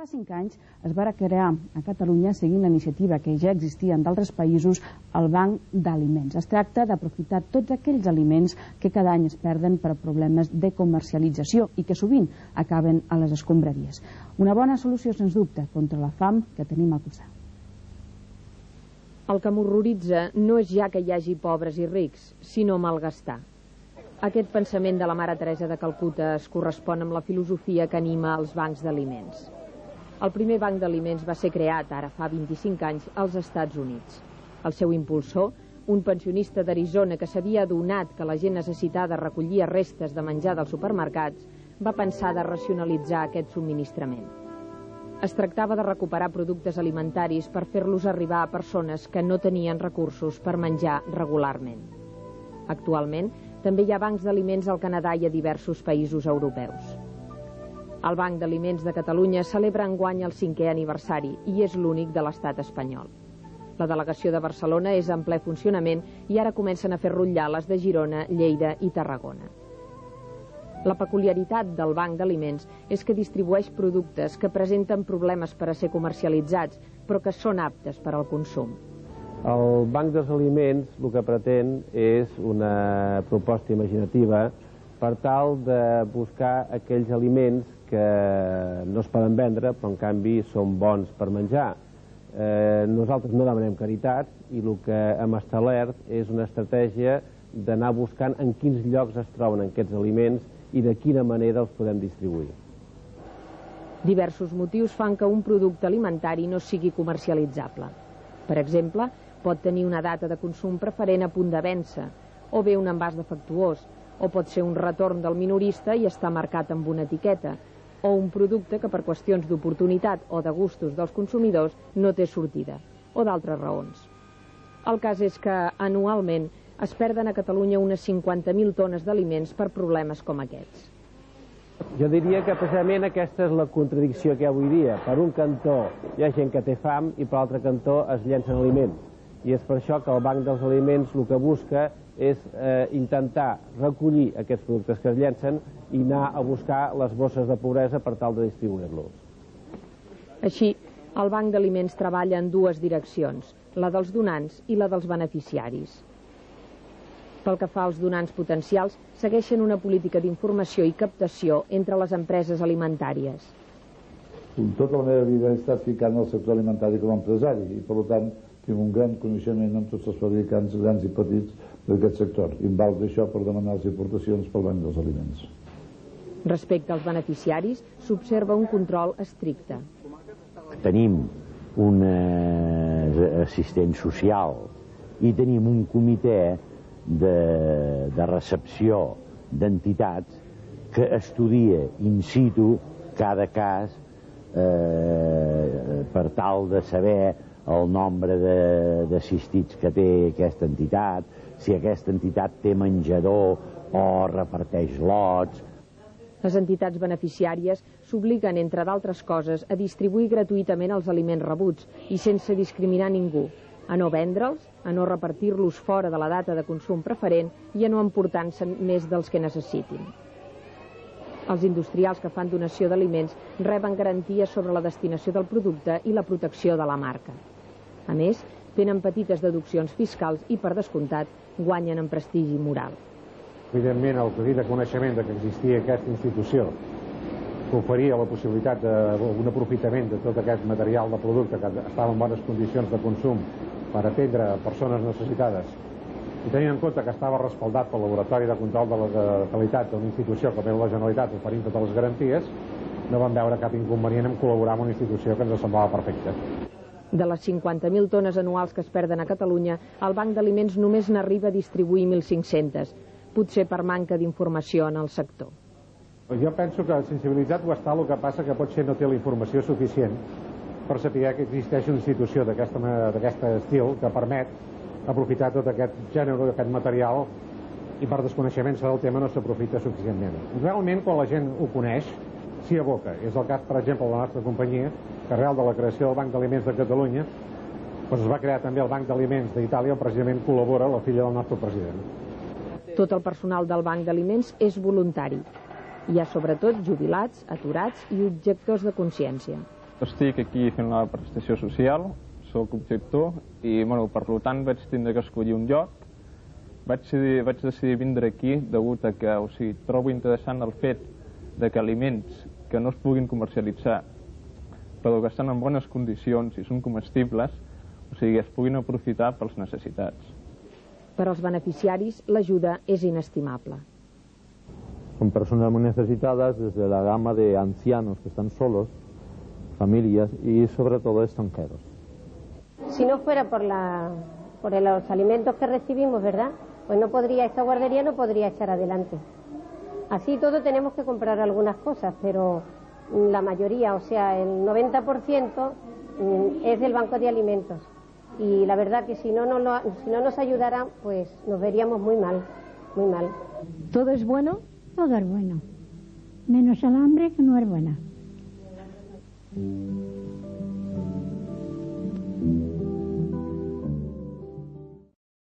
Fa 5 anys es va crear a Catalunya, seguint la iniciativa que ja existia en d'altres països, el Banc d'Aliments. Es tracta d'aprofitar tots aquells aliments que cada any es perden per problemes de comercialització i que sovint acaben a les escombraries. Una bona solució, sens dubte, contra la fam que tenim a posar. El que m'horroritza no és ja que hi hagi pobres i rics, sinó malgastar. Aquest pensament de la Mare Teresa de Calcuta es correspon amb la filosofia que anima els bancs d'aliments. El primer banc d'aliments va ser creat, ara fa 25 anys, als Estats Units. El seu impulsor, un pensionista d'Arizona que s'havia adonat que la gent necessitada recollia restes de menjar dels supermercats, va pensar de racionalitzar aquest subministrament. Es tractava de recuperar productes alimentaris per fer-los arribar a persones que no tenien recursos per menjar regularment. Actualment, també hi ha bancs d'aliments al Canadà i a diversos països europeus. El Banc d'Aliments de Catalunya celebra enguany el 5è aniversari i és l'únic de l'estat espanyol. La delegació de Barcelona és en ple funcionament i ara comencen a fer rutllar les de Girona, Lleida i Tarragona. La peculiaritat del Banc d'Aliments és que distribueix productes que presenten problemes per a ser comercialitzats, però que són aptes per al consum. El Banc dels Aliments el que pretén és una proposta imaginativa per tal de buscar aquells aliments que no es poden vendre, però en canvi són bons per menjar. Nosaltres no demanem caritat i el que hem establert és una estratègia d'anar buscant en quins llocs es troben aquests aliments i de quina manera els podem distribuir. Diversos motius fan que un producte alimentari no sigui comercialitzable. Per exemple, pot tenir una data de consum preferent a punt de vèncer, o bé un envàs defectuós, o pot ser un retorn del minorista i està marcat amb una etiqueta, o un producte que per qüestions d'oportunitat o de gustos dels consumidors no té sortida, o d'altres raons. El cas és que, anualment, es perden a Catalunya unes 50.000 tones d'aliments per problemes com aquests. Jo diria que precisament aquesta és la contradicció que hi ha avui dia. Per un cantó hi ha gent que té fam i per l'altre cantó es llencen aliments. I és per això que el Banc dels Aliments el que busca és intentar recollir aquests productes que es llencen i anar a buscar les bosses de pobresa per tal de distribuir-los. Així, el Banc d'Aliments treballa en dues direccions, la dels donants i la dels beneficiaris. Pel que fa als donants potencials, segueixen una política d'informació i captació entre les empreses alimentàries. Tota la meva vida he estat ficant al sector alimentari com a empresari i, per tant, tinc un gran coneixement amb tots els fabricants grans i petits d'aquest sector i em val d'això per demanar les aportacions pel Banc dels Aliments. Respecte als beneficiaris, s'observa un control estricte. Tenim un assistent social i tenim un comitè de recepció d'entitats que estudia in situ cada cas per tal de saber el nombre d'assistits que té aquesta entitat, si aquesta entitat té menjador o reparteix lots. Les entitats beneficiàries s'obliguen, entre d'altres coses, a distribuir gratuïtament els aliments rebuts i sense discriminar ningú, a no vendre'ls, a no repartir-los fora de la data de consum preferent i a no emportar-se'n més dels que necessitin. Els industrials que fan donació d'aliments reben garanties sobre la destinació del producte i la protecció de la marca. A més, tenen petites deduccions fiscals i, per descomptat, guanyen en prestigi moral. Evidentment, el petit coneixement que existia aquesta institució que oferia la possibilitat d'un aprofitament de tot aquest material de producte que estava en bones condicions de consum per atendre persones necessitades i tenint en compte que estava respaldat pel Laboratori de Control de la Qualitat d'una institució com és la Generalitat oferint totes les garanties, no vam veure cap inconvenient en col·laborar amb una institució que ens semblava perfecta. De les 50.000 tones anuals que es perden a Catalunya, el Banc d'Aliments només n'arriba a distribuir 1.500, potser per manca d'informació en el sector. Jo penso que sensibilitzat ho està, el que passa que potser no té la informació suficient per saber que existeix una institució d'aquest estil que permet aprofitar tot aquest gènere, aquest material, i per desconeixement del tema no s'aprofita suficientment. Realment, quan la gent ho coneix, s'hi aboca. És el cas, per exemple, de la nostra companyia, que arrel de la creació del Banc d'Aliments de Catalunya es va crear també el Banc d'Aliments d'Itàlia, on precisament col·labora la filla del nostre president. Tot el personal del Banc d'Aliments és voluntari. Hi ha sobretot jubilats, aturats i objectors de consciència. estic aquí fent la prestació social, sóc objector i, per tant, vaig tindre que escollir un lloc. Vaig decidir vindre aquí degut a que trobo interessant el fet de que aliments que no es puguin comercialitzar però que estan en bones condicions i són comestibles, es puguin aprofitar pels necessitats. Per als beneficiaris, l'ajuda és inestimable. Son personas muy necesitadas, desde la gama de ancianos que están solos, familias y sobre todo extranjeros. Si no fuera por los alimentos que recibimos, ¿verdad? Pues esta guardería no podría echar adelante. Así todo tenemos que comprar algunas cosas, pero la mayoría, o sea, el 90% es del banco de alimentos. Y la verdad que si no nos ayudaran, pues nos veríamos muy mal, muy mal. ¿Todo es bueno? Todo es bueno, menos el hambre, que no es buena.